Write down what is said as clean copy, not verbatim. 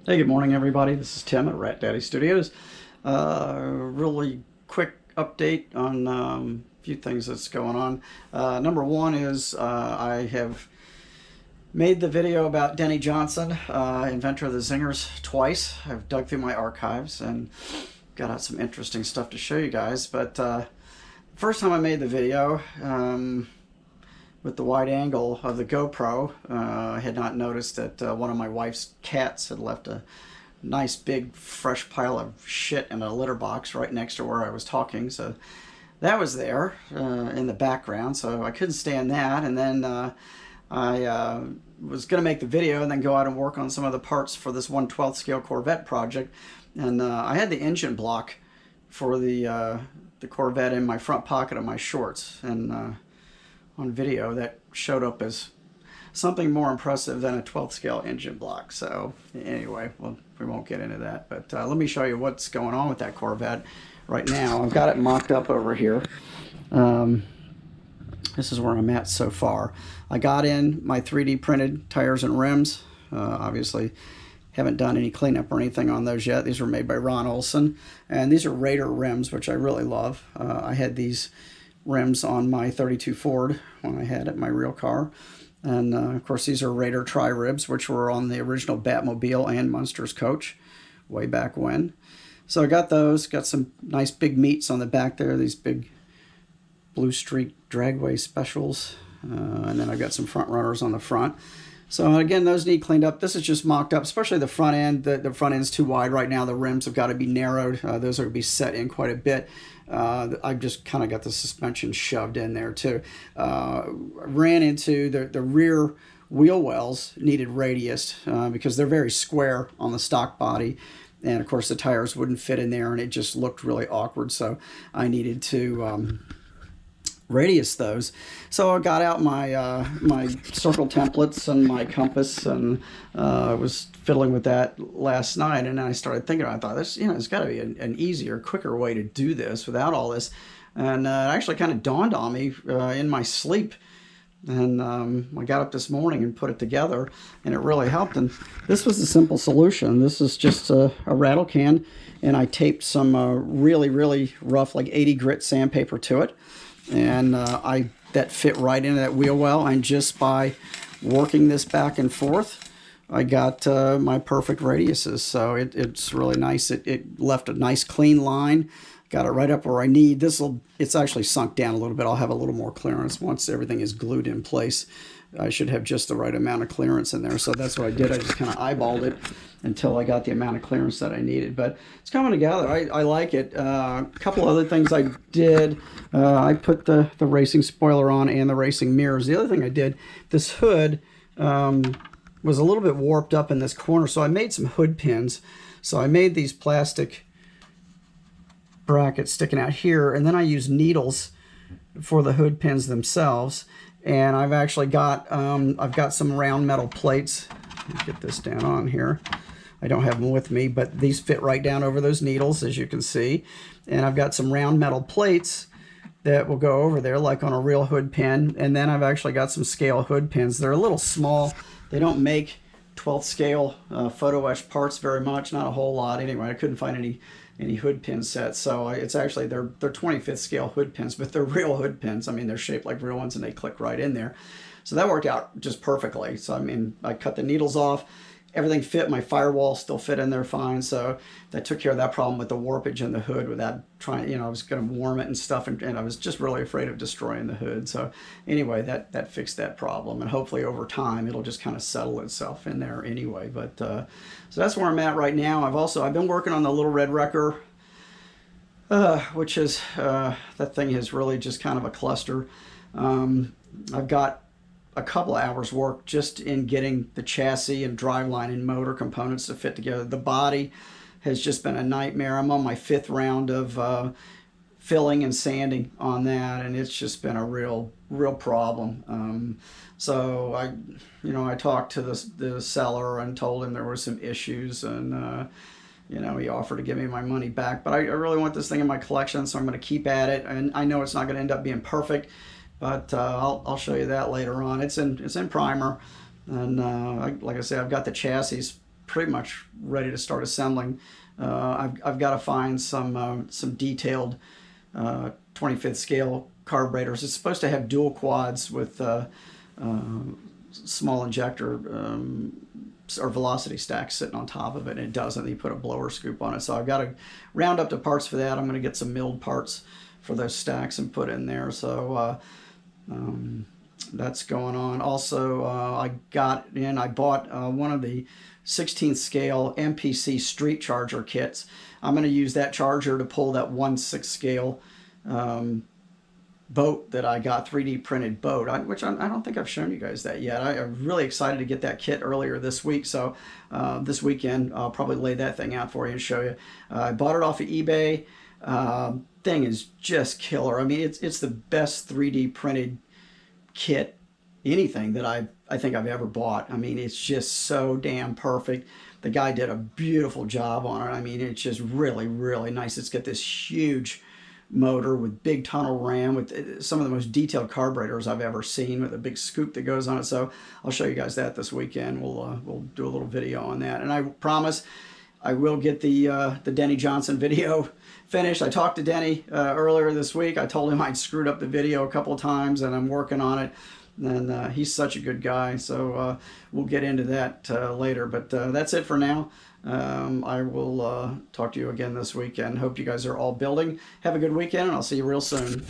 Hey, good morning, everybody. This is Tim at Rat Daddy Studios. Really quick update on a few things that's going on. Number one is I have made the video about Denny Johnson, inventor of the zingers, twice. I've dug through my archives and got out some interesting stuff to show you guys. But first time I made the video, with the wide angle of the GoPro, I had not noticed that one of my wife's cats had left a nice big fresh pile of shit in a litter box right next to where I was talking. So that was there in the background, so I couldn't stand that. And then I was going to make the video and then go out and work on some of the parts for this 1/12 scale Corvette project. And I had the engine block for the Corvette in my front pocket of my shorts. And on video that showed up as something more impressive than a 12th scale engine block. So anyway, well, we won't get into that, but let me show you what's going on with that Corvette right now. I've got it mocked up over here. This is where I'm at so far. I got in my 3D printed tires and rims. Obviously haven't done any cleanup or anything on those yet. These were made by Ron Olson, and these are Raider rims, which I really love. I had these rims on my 32 Ford when I had it, my real car. And of course these are Raider tri-ribs, which were on the original Batmobile and Munsters coach way back when. So I got those, got some nice big meats on the back there, these big Blue Streak Dragway specials. And then I've got some front runners on the front. So again, those need cleaned up. This is just mocked up, especially the front end. The front end's too wide right now. The rims have got to be narrowed. Those are going to be set in quite a bit. I've just kind of got the suspension shoved in there too. Ran into the rear wheel wells needed radiused because they're very square on the stock body. And of course the tires wouldn't fit in there and it just looked really awkward. So I needed to radius those. So I got out my my circle templates and my compass, and was fiddling with that last night. And then I started thinking, I thought, this, there's got to be an easier, quicker way to do this without all this. And it actually kind of dawned on me in my sleep. And I got up this morning and put it together, and it really helped. And this was a simple solution. This is just a rattle can, and I taped some really, really rough, like 80 grit sandpaper to it. And that fit right into that wheel well, and just by working this back and forth, I got my perfect radiuses. So it's really nice. It left a nice clean line. Got it right up where I need. It's actually sunk down a little bit. I'll have a little more clearance once everything is glued in place. I should have just the right amount of clearance in there. So that's what I did. I just kind of eyeballed it until I got the amount of clearance that I needed. But it's coming together. I like it. A couple other things I did. I put the racing spoiler on and the racing mirrors. The other thing I did, this hood was a little bit warped up in this corner. So I made some hood pins. So I made these plastic brackets sticking out here. And then I used needles for the hood pins themselves. And I've actually got, I've got some round metal plates. Let me get this down on here. I don't have them with me, but these fit right down over those needles, as you can see. And I've got some round metal plates that will go over there, like on a real hood pin. And then I've actually got some scale hood pins. They're a little small. They don't make 12th scale photo etch parts very much, not a whole lot. Anyway, I couldn't find any hood pin sets, so it's actually they're 25th scale hood pins, but they're real hood pins. I mean, they're shaped like real ones and they click right in there. So that worked out just perfectly. So I mean, I cut the needles off, everything fit. My firewall still fit in there fine, so that took care of that problem with the warpage in the hood without trying, I was going to warm it and stuff, and I was just really afraid of destroying the hood. So anyway, that fixed that problem, and hopefully over time it'll just kind of settle itself in there anyway. But so that's where I'm at right now. I've been working on the little red wrecker, which is that thing is really just kind of a cluster. I've got a couple of hours work just in getting the chassis and driveline and motor components to fit together. The body has just been a nightmare. I'm on my 5th round of filling and sanding on that, and it's just been a real problem. So I talked to the seller and told him there were some issues, and he offered to give me my money back. But I really want this thing in my collection, so I'm going to keep at it. And I know it's not going to end up being perfect, but I'll show you that later on. It's in primer, and like I say, I've got the chassis pretty much ready to start assembling. I've got to find some detailed 25th scale carburetors. It's supposed to have dual quads with small injector or velocity stacks sitting on top of it, and it doesn't. You put a blower scoop on it. So I've got to round up the parts for that. I'm going to get some milled parts for those stacks and put in there. So that's going on. Also, I bought one of the 16th scale MPC street charger kits. I'm going to use that charger to pull that 1/6 scale boat that I got, 3D printed boat, which I don't think I've shown you guys that yet. I'm really excited to get that kit earlier this week. So this weekend, I'll probably lay that thing out for you and show you. I bought it off of eBay. Thing is just killer. I mean, it's the best 3D printed kit, anything that I think I've ever bought. I mean, it's just so damn perfect. The guy did a beautiful job on it. I mean, it's just really, really nice. It's got this huge motor with big tunnel ram with some of the most detailed carburetors I've ever seen, with a big scoop that goes on it. So I'll show you guys that this weekend. We'll do a little video on that, and I promise I will get the Denny Johnson video finished. I talked to Denny earlier this week. I told him I'd screwed up the video a couple of times, and I'm working on it. And he's such a good guy, so we'll get into that later. But that's it for now. I will talk to you again this weekend. Hope you guys are all building. Have a good weekend, and I'll see you real soon.